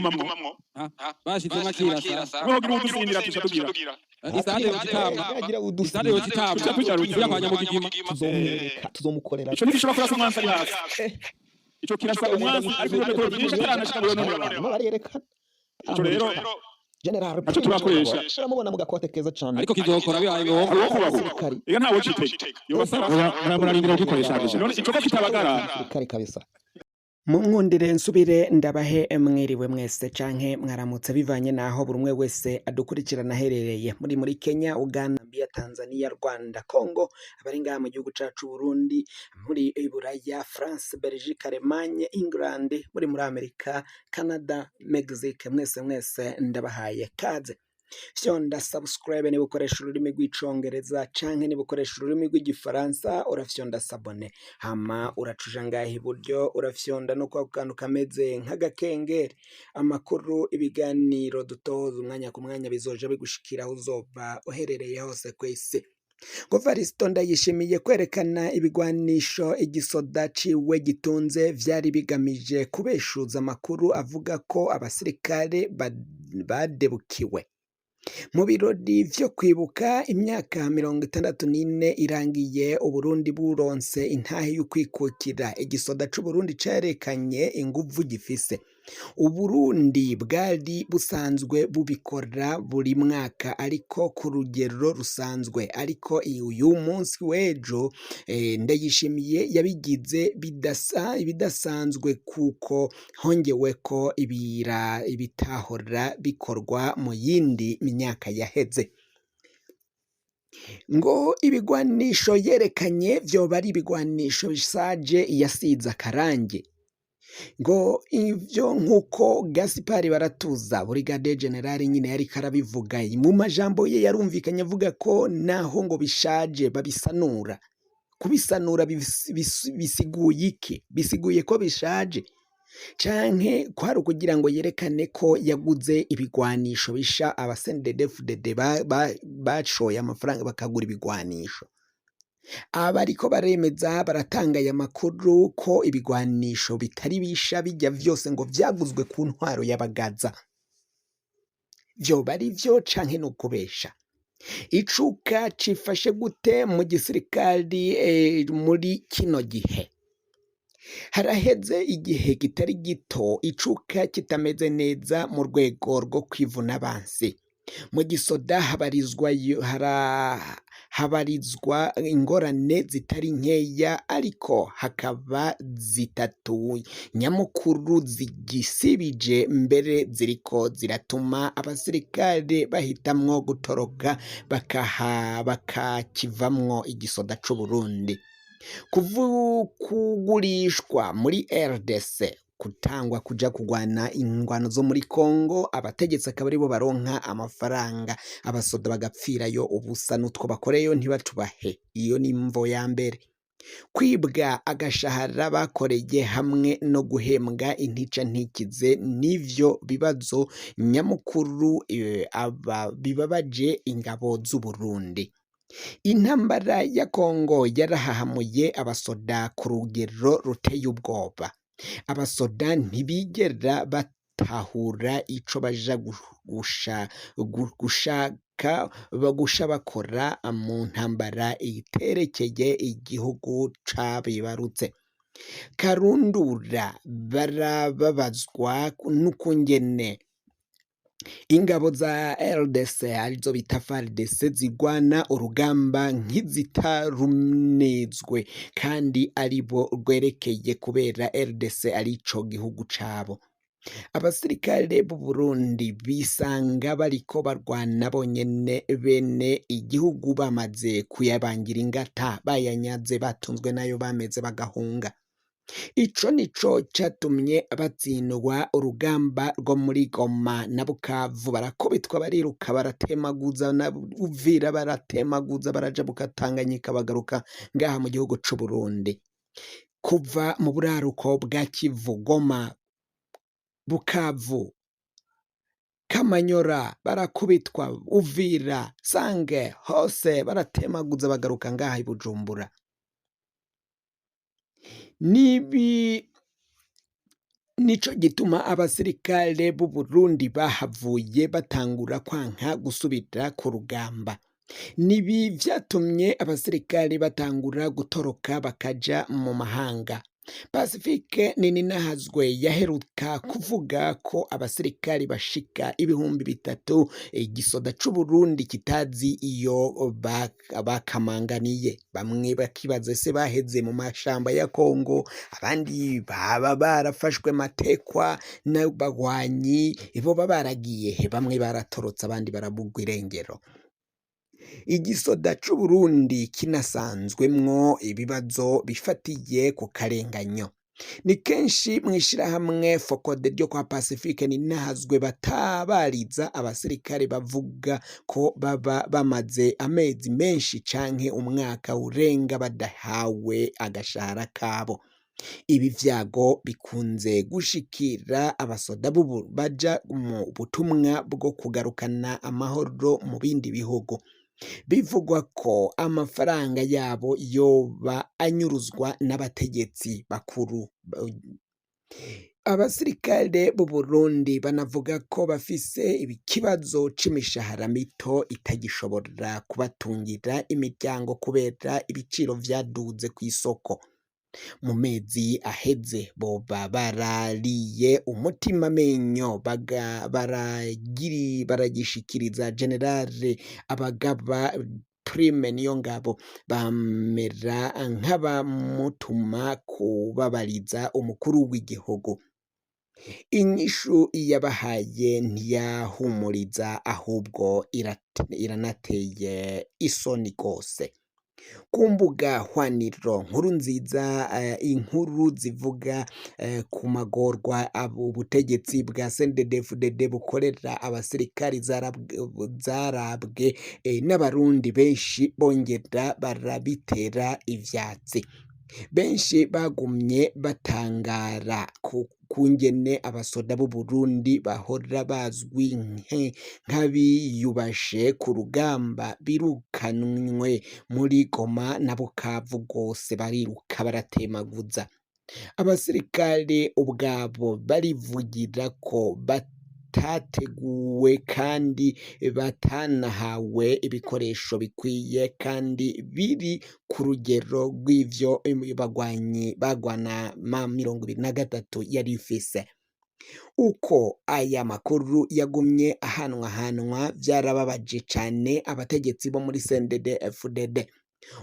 bigumamwo bashizemo akirasa ngo gira udusindira tugira isade yo kitama tuja kwa nyamugigima tuzomukorera ico nigishobora kurasa umwansi ari hasi ico kirasa umwansi ariko n'uko byinshi ataranashika ngo none barerekana ico rero general aco turakoresha turamubona mu gakote keza cyane ariko kizokora bihaye ngombwa iyo ntawe citeke murarindira kugikoresha none ico ko kitabagara kari kabisa. Munkundire nsubire ndabahe mwiriwe mwese canke mwaramutse bivanye naho buri umwe wese adukurikirana aherereye muri Kenya, Uganda, Zambia, Tanzania, Rwanda, Congo, abari ngaha mu gihugu cacu Burundi, muri Buraya, France, Belgique, Allemagne, England, muri Amerika, Canada, Mexique, mwese ndabahaye kaze. Fyonda subscribe niba ukoresha ururimi rw'icongereza canke niba ukoresha ururimi rw'igifaransa urafyonda sabone, hama uracuja ngaha iburyo urafyonda no kwa kantu kameze nk'agakengeri, amakuru ibiganiro dutoza umwanya ku mwanya bizoja bigushikira aho uzoba uherereye hose kw'isi. Govaristo Ndayishimiye kwerekana ibigwanisho igisoda ciwe gitunze vyari bigamije kubeshuza amakuru avuga ko abasirikare badebukiwe. Mu birori vyo kwibuka imyaka 64 irangiye Uburundi buronse intahe y'ukwikukira, igisoda c'Uburundi carekanye inguvu gifise. Uburundi bwari busanzwe bubikora buri mwaka ariko ku rugero rusanzwe, ariko uyu munsi w'ejo Ndayishimiye yabigize ibidasanzwe kuko hongeweko ibitahora bikorwa mu yindi myaka yaheze. Ngo ibigwanisho yerekanye vyoba ari ibigwanisho bisaje yasize akarange. Ngo ivyo nkuko Gaspard Baratuza Brigadier General nyine yari karabivuga mu majambo ye yarumvikanye avuga ko naho ngo bishaje babisanura. Kubisanura bisiguye iki? Bisiguye ko bishaje canke kwari kugira ngo yerekane ko yaguze ibigwanisho bisha abasendedefudede bashoye amafaranga bakagura ibigwanisho. Abariko baremeza baratangaye amakuru ko ibigwanisho bitari bisha bijya vyose ngo vyaguzwe ku ntwaro y'abagaza. Vyoba ari vyo canke no kubesha? Icuka cifashe gute mu gisirikari muri kino gihe? Haraheze igihe kitari gito icuka kitameze neza mu rwego rwo kwivuna abansi. Mu gisoda habarizwa ingorane zitari nkeya, ariko hakaba zitatu nyamukuru zigisibije mbere ziriko ziratuma abasirikare bahitamwo gutoroka bakakivamwo igisoda c'Uburundi. Kugurishwa muri RDC, kutangwa kuja kugwana ingwano zo muri Congo, abategetsi akaba aribo baronka amafaranga, abasoda bagapfirayo ubusa n'utwo bakoreyo ntibatubahe. Iyo ni imvo ya mbere. Kwibwa agashahara bakoreye hamwe no guhembwa intica ntikize nivyo bibazo nyamukuru bibabaje ingabo z'Uburundi. Intambara ya Congo yarahahamuye abasoda ku rugero ruteye ubwoba. Abasoda ntibigera batahura ico baja gusha bakora mu ntambara iterekeye igihugu cabibarutse. Karundura barababazwa n'ukungene ingabo za RDC arizo bita FARDC zigwana urugamba nk'izitarunezwe kandi aribo rwerekeye kubera RDC arico gihugu cabo. Abasirikare b'u Burundi bisanga bariko barwana bonyene bene igihugu bamaze kuyabangira ingata, bayanyaze batunzwe nayo bameze bagahunga. Ico nico catumye batsindwa urugamba rwo muri Goma na Bukavu, barakubitwa bariruka baratemaguza na Uvira baratemaguza baraja Tanganyika bagaruka ngaha mu gihugu c'u Burundi. Kuva mu buraruko bwa Kivu, Goma, Bukavu, Kamanyora barakubitwa, Uvira, Sange hose baratemaguza bagaruka ngaha i Bujumbura. Nibi nico gituma abasirikare b'u Burundi bahavuye batangura kwanka gusubira ku rugamba. Nibi vyatumye abasirikare batangura gutoroka bakaja mu mahanga. Pacifique Nininahazwe yaheruka kuvuga ko abasirikari bashika 3,000 igisoda c'u Burundi kitazi iyo bakamanganiye. Bamwe bakibaza se baheze mu mashamba ya Kongo, abandi baba barafashwe matekwa n'abagwanyi, ibo baragiye, bamwe baratorotse abandi barabugwa irengero. Igisoda c'u Burundi kinasanzwemwo ibibazo bifatiye ku karenganyo. Ni kenshi mw'ishirahamwe Focode ryo kwa Pacifique Nininahazwe batabariza abasirikare bavuga ko baba bamaze amezi menshi canke umwaka urenga badahawe agashahara kabo. Ibi vyago bikunze gushikira abasoda baja mu butumwa bwo kugarukana amahoro mu bindi bihugu. Bivugwa ko amafaranga yabo yoba anyuruzwa n'abategetsi bakuru. Abasirikare b'u Burundi banavuga ko bafise ikibazo c'imishahara mito itagishobora kubatungira imiryango kubera ibiciro vyaduze kw'isoko. Mu mezi aheze boba barariye umutima menyo baragishikiriza Generale Abagaba Prime Niyongabo, bamera nk'abamutuma kubabariza umukuru w'igihugu. Inyishu yabahaye ntiyahumuriza ahubwo iranateye isoni gose. Ku mbuga hwaniro nkuru nziza, inkuru zivuga ku magorwa ubutegetsi bwa CNDD-FDD bukorera abasirikari zarabwe n'abarundi benshi bongera barabitera ivyatsi. Benshi bagumye batangara kungene abasoda b'u Burundi bahora bazwi nk'abiyubashe ku rugamba birukanwe muri Goma na Bukavu rwose bariruka baratemaguza. Abasirikare ubwabo barivugira ko batateguwe kandi batanahawe ibikoresho bikwiye kandi biri ku rugero rw'ivyo bagwanyi bagwana ma 23 yari ifise. Uko aya makuru yagumye ahanwa vyarababaje cane abategetsi bo muri CNDD-FDD.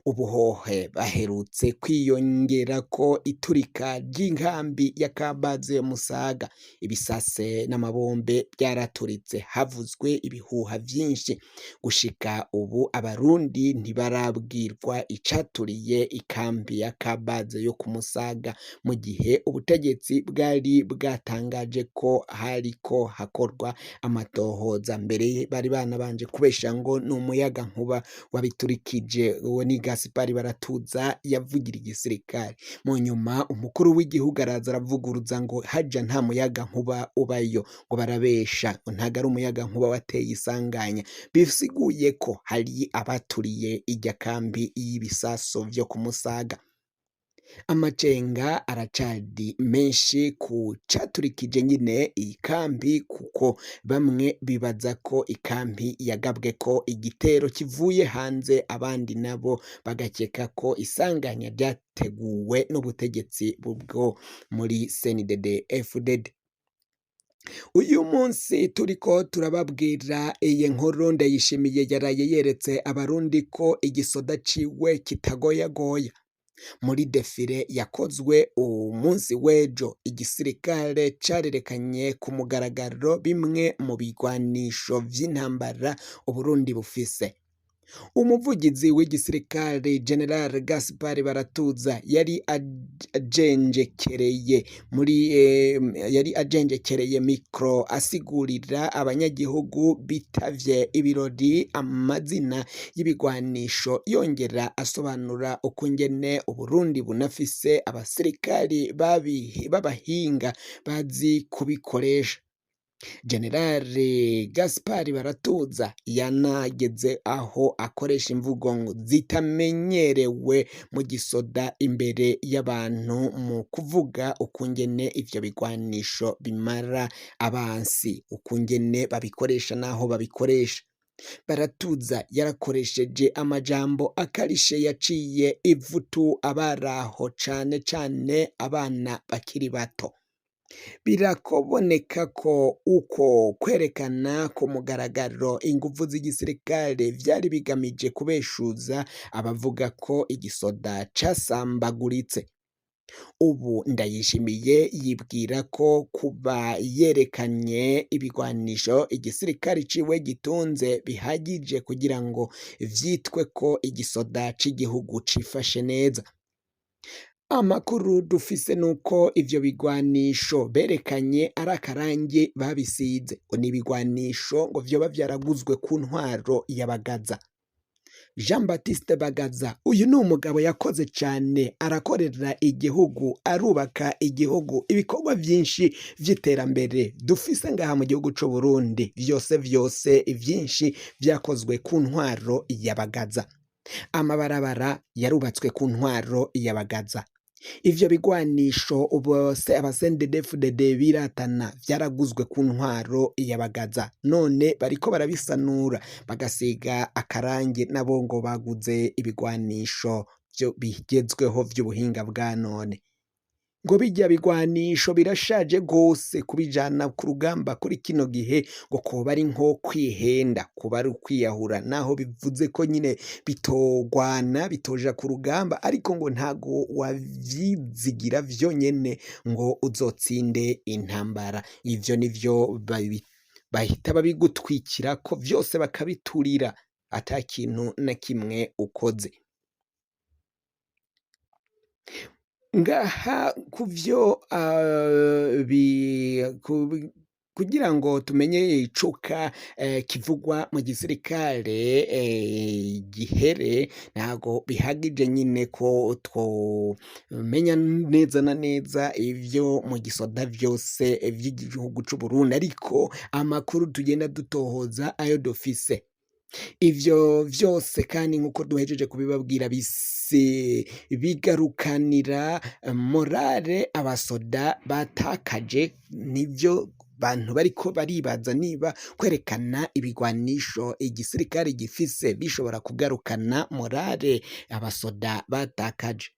Ubuhohe baherutse kwiyongera ko iturika ry'inkambi ya Kabaze Musaga. Ibisase n'amabombe byaraturitse, havuzwe ibihuha vyinshi. Gushika ubu abarundi ntibarabwirwa icaturiye ikambi ya Kabaze yo ku Musaga, mu gihe ubutegetsi bwari bwatangaje ko hariko hakorwa amatohoza. Mbere bari banabanje kubesha ngo ni umuyaga nkuba wabiturikije. Ni Gaspari Baratuza yavugira igisirikare. Mu nyuma umukuru w'igihugu araza aravuguruza ngo haja nta muyaga nkuba ubayo, ngo barabesha, ngo ntago ari umuyaga nkuba wateye isanganya. Bisiguye ko hari abaturiye irya kambi y'ibisaso vyo ku Musaga. Amacenga aracadi menshi ku caturikije nyine iyi kambi, kuko bamwe bibaza ko ikambi yagabwe ko igitero kivuye hanze, abandi nabo bagakeka ko isanganya ryateguwe n'ubutegetsi bwo muri CNDD-FDD. Uyu munsi turiko turababwira iyi nkuru Ndayishimiye yaraye yeretse abarundi ko igisoda ciwe kitagoyagoya. Muri defile yakozwe umunsi w'ejo, igisirikare carerekanye ku mugaragaro bimwe mu bigwanisho vy'intambara Uburundi bufise. Umuvugizi w'igisirikare General Gaspari Baratuza yari ajenjekereye mikro asigurira abanyagihugu bitavye ibirori amazina y'ibigwanisho, yongera asobanura ukungene Uburundi bunafise abasirikari b'abahinga bazi kubikoresha. Generale Gaspard Baratuza yanageze aho akoresha imvugo ngo zitamenyerewe mu gisoda imbere y'abantu mu kuvuga ukungene ivyo bigwanisho bimara abansi, ukungene babikoresha naho babikoresha. Baratuza yarakoresheje amajambo akarishe yaciye ivutu abaraho cane cane abana bakiri bato. Birakoboneka ko uko kwerekana ku mugaragaro inguvu z'igisirikare vyari bigamije kubeshuza abavuga ko igisoda casambaguritse. Ubu Ndayishimiye yibwira ko kuba yerekanye ibigwanisho igisirikare ciwe gitunze bihagije kugira ngo vyitwe ko igisoda c'igihugu cifashe neza. Amakuru dufise nuko ivyo bigwanisho berekanye ari akarangi babisize, ngo ni ibigwanisho ngo vyoba vyaraguzwe ku ntwaro ya Bagaza. Jean Baptiste Bagaza uyu ni umugabo yakoze cane, arakorera igihugu, arubaka igihugu, ibikorwa vyinshi vy'iterambere dufise ngaha mu gihugu c'u Burundi vyose vyinshi vyakozwe ku ntwaro ya Bagaza. Amabarabara yarubatswe ku ntwaro ya Bagaza. Ivyo bigwanisho bose abasendedefudede biratana vyaraguzwe ku ntwaro ya Bagaza, none bariko barabisanura bagasiga akarangi nabo ngo baguze ibigwanisho vyo bigezweho vy'ubuhinga bwa none. Ngo bijya bigwanisho birashaje gose kubijana ku rugamba kuri kino gihe, ngo koba ari nko kwihenda, kuba ari ukwiyahura, naho bivuze ko nyine bitogwana bitoja ku rugamba, ariko ngo ntago wavyizigira vyonyene ngo uzotsinde intambara. Ivyo nivyo bahita babigutwikira ko vyose bakabiturira ata kintu na kimwe ukoze. Ngaha kuvyo kugira ngo tumenye icuka kivugwa mu gisirikare gihere, ntago bihagije nyine ko twomenya neza na neza ivyo mu gisoda vyose vy'igihugu c'u Burundi, ariko amakuru tugenda dutohoza ayo dufise. Ivyo vyose kandi nk'uko duhejeje kubibabwira bigarukanira morale abasoda batakaje. Nivyo bantu bariko baribaza niba kwerekana ibigwanisho igisirikare gifise bishobora kugarukana morale abasoda batakaje.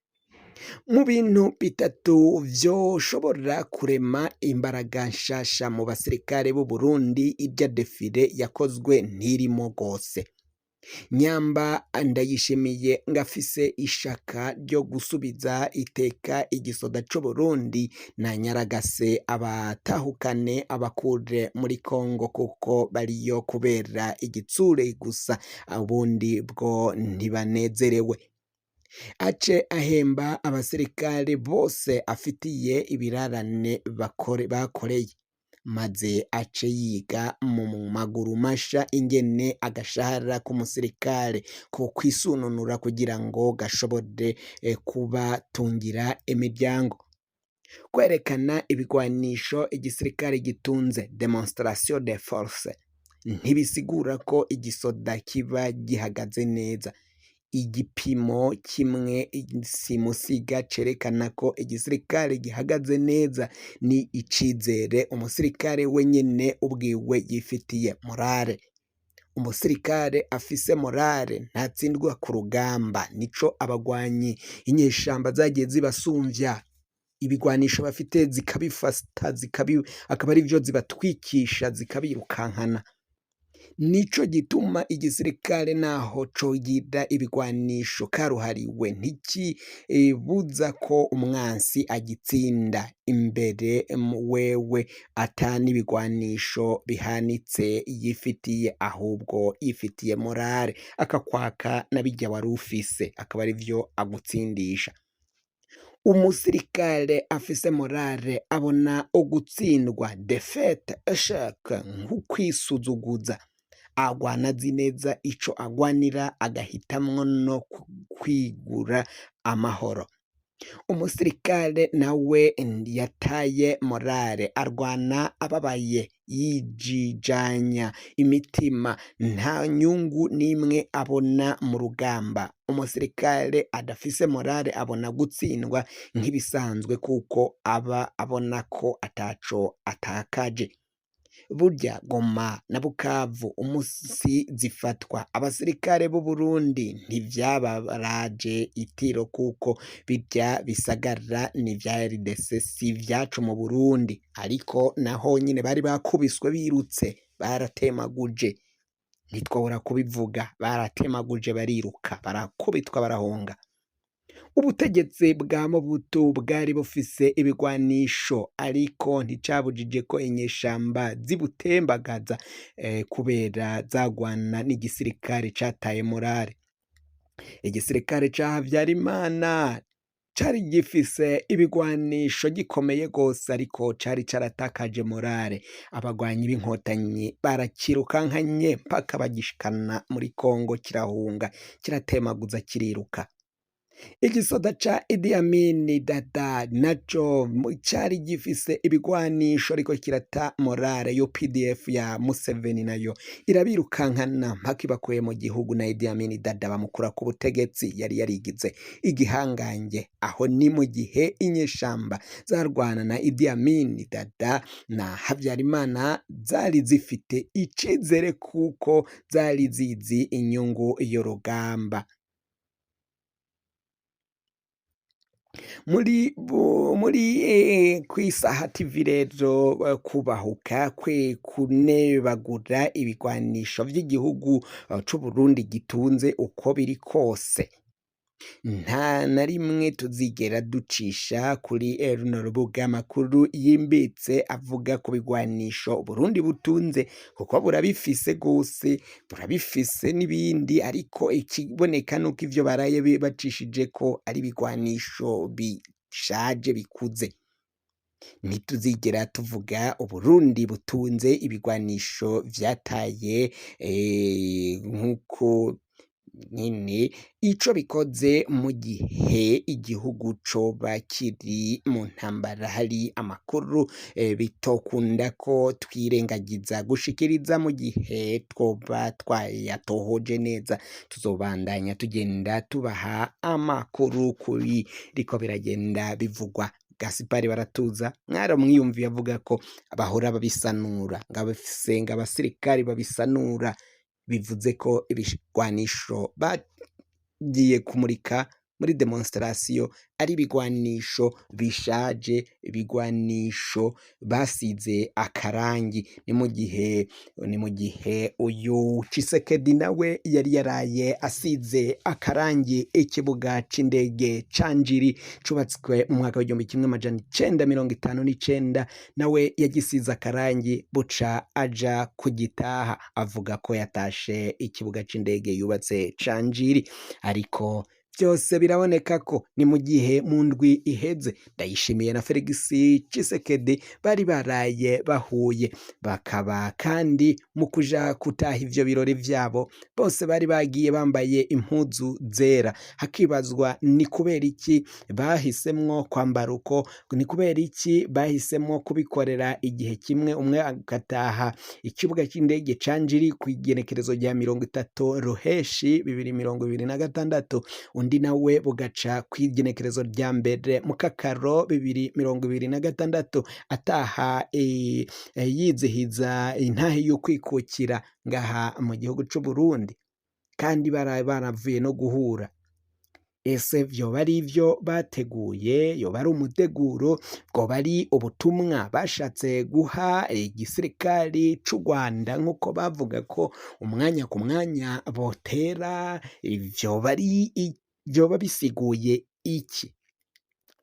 Mu bintu bitatu vyoshobora kurema imbaraga nshasha mu basirikare b'u Burundi, irya defile yakozwe ntirimo gose. Nyamba Ndayishimiye ngafise ishaka ryo gusubiza iteka igisoda c'u Burundi, na nyaragase abatahukane abakure muri Kongo kuko bariyo kubera igitsure gusa, ubundi bwo ntibanezerewe. Ace ahemba abasirikare bose afitiye ibirarane bakoreye, maze ace yiga mu maguru masha ingene agashahara k'umusirikare ko kwisununura kugira ngo gashobore kubatungira imiryango. Kwerekana ibigwanisho igisirikare gitunze, demonstration de force, ntibisigura ko igisoda kiba gihagaze neza. Igipimo kimwe simusiga cerekana ko igisirikare gihagaze neza ni icizere umusirikare wenyene ubwiwe yifitiye morale. Umusirikare afise morale ntatsindwa ku rugamba, nico abagwanyi inyeshamba zagiye zibasumvya. Ibigwanisho bafite zikabifata akaba ari vyo zibatwikisha zikabirukankana. Nico gituma igisirikare naho cogira ibigwanisho karuhariwe ntikibuza ko umwansi agitsinda imbere wewe ata n'ibigwanisho bihanitse yifitiye, ahubwo yifitiye morale akakwaka nabijya wari ufise akaba ari vyo agutsindisha. Umusirikare afise morale abona ugutsindwa defete eshaka nk'ukwisuzuguza, agwana azi neza ico agwanira agahitamwo no kwigura amahoro. umusirikare nawe yataye morale arwana ababaye yijijanya imitima nta nyungu n'imwe abona mu rugamba. Umusirikare adafise morale abona gutsindwa nk'ibisanzwe kuko aba abona ko ataco atakaje. Burya Goma na Bukavu umusi zifatwa abasirikare b'u Burundi ntivyabaraje itiro kuko birya bisagara ni vya RDC si vyacu mu Burundi, ariko naho nyine bari bakubiswe birutse baratemaguje, ntitwabura kubivuga, baratemaguje bariruka barakubitwa barahunga. Ubutegetsi bwa Mobutu bwari bufise ibigwanisho ariko nticabujije ko inyeshamba zibutembagaza kubera zagwana n'igisirikare cataye morale. Igisirikare ca Havyarimana cari gifise ibigwanisho gikomeye gose ariko cari caratakaje morale. Abagwanyi b'inkotanyi barakirukankanye mpaka bagishikana muri Kongo kirahunga kiratemaguza kiriruka. Igisoda ca Idi Amin Dada naco cari gifise ibigwanisho ariko kirata morale. Yo PDF ya Museveni nayo irabirukankana mpaka ibakuye mu gihugu na Idi Amin Dada bamukura ku butegetsi. Yari yarigize igihangange. Aho ni mu gihe inyeshamba zarwana na Idi Amin Dada na Havyarimana zari zifite icizere kuko zari zizi inyungu y'urugamba. Muri kwisaha TV rero kubahuka kunebagura ibigwanisho vy'igihugu c'u Burundi gitunze uko biri kose nta na rimwe tuzigera ducisha kuri runo rubuga amakuru yimbitse avuga ku bigwanisho Burundi butunze kuko burabifise gose, burabifise n'ibindi, ariko ikiboneka nuko ivyo baraye bacishije ko ari bigwanisho bishaje bikuze. Ntituzigera tuvuga Uburundi butunze ibigwanisho vyataye nk'uko nyine ico bikoze mu gihe igihugu coba kiri mu ntambara. Hari amakuru bitokunda ko twirengagiza gushikiriza mu gihe twoba twayatohoje neza. Tuzobandanya tugenda tubaha amakuru kuri riko biragenda bivugwa. Gaspari Baratuza mwaramwiyumviye avuga ko bahora babisanura ngabasenga abasirikari babisanura, bivuze ko ibigwanisho bagiye kumurika muri demonstration ari ibigwanisho bishaje, ibigwanisho basize akarangi. Ni mu gihe uyu Tshisekedi nawe yari yaraye asize akarangi ikibuga c'indege ca Njiri cubatswe mu mwaka w'igihumbi kimwe amajana 1959, nawe yagisize akarangi buca aja kugitaha avuga ko yatashe ikibuga c'indege yubatse ca Njiri. Ariko byose biraboneka ko ni mu gihe mu ndwi iheze Ndayishimiye na Felix Tshisekedi bari baraye bahuye, bakaba kandi mu kuja kutaha ivyo birori vyabo bose bari bagiye bambaye impuzu zera. Hakibazwa ni kubera iki bahisemwo kwambara uko, ni kubera iki bahisemwo kubikorera igihe kimwe, umwe agataha ikibuga c'indege ca Njiri ku igenekerezo rya 30 Ruheshi 2026, undi nawe bugaca kwigenekerezo rya mbere mu Kakaro 2026 ataha yizihiza intahe yo kwikukira ngaha mu gihugu c'u Burundi, kandi baravuye no guhura. Ese vyoba ari ivyo bateguye, yoba ari umuteguro, bwoba ari ubutumwa bashatse guha igisirikari c'u Rwanda nk'uko bavuga ko umwanya ku mwanya botera? Vyoba bisiguye iki?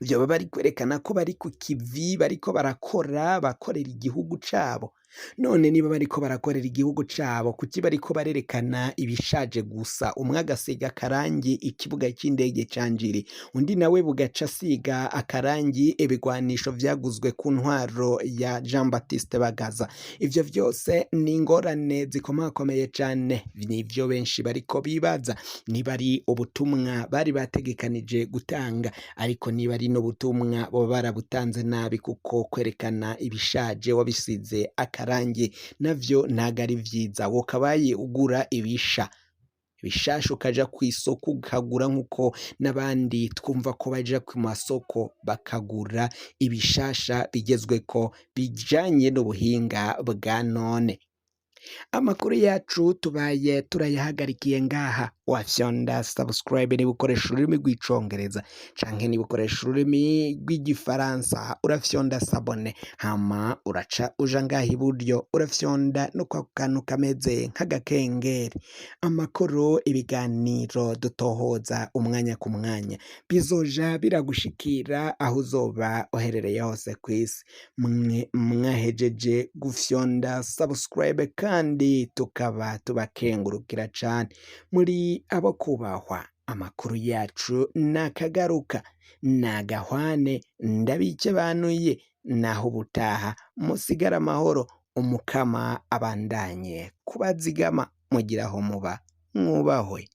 Vyoba bari kwerekana ko bari ku kivi, bariko bakorera igihugu cabo? none niba bariko barakorera igihugu cabo kuki bariko barerekana ibishaje gusa, umwe agasiga akarangi ikibuga c'indege ca Njiri, undi nawe bugaca asiga akarangi ibigwanisho vyaguzwe ku ntwaro ya Jean Baptiste Bagaza. Ivyo vyose ni ingorane zikomakomeye cane, nivyo benshi bariko bibaza niba ari ubutumwa bari bategekanije gutanga, ariko niba ari n'ubutumwa boba barabutanze nabi, kuko kwerekana ibishaje wabisize akarangi navyo ntago ari vyiza. Wokabaye ugura ibishasha ukaja kw'isoko ukagura, nkuko n'abandi twumva ko baja ku masoko bakagura ibishasha bigezweko bijanye n'ubuhinga bwa none. Amakuru yacu tubaye turayahagarikiye ngaha. Wafyonda subscribe niba ukoresha ururimi rw'icongereza, canke niba ukoresha ururimi rw'igifaransa urafyonda sabone, hama uraca uja ngaha iburyo urafyonda no kwa kantu kameze nk'agakengeri. Amakuru, ibiganiro dutohoza umwanya ku mwanya bizoja biragushikira aho uzoba uherereye hose kw'isi. Mwahejeje gufyonda subscribe kandi tukaba tubakengurukira cane, muri abo kubahwa. Amakuru yacu nakagaruka, nagahwane, ndabikebanuye, naho ubutaha musigara amahoro, umukama abandanye kubazigama, mugiraho muba mwubahwe.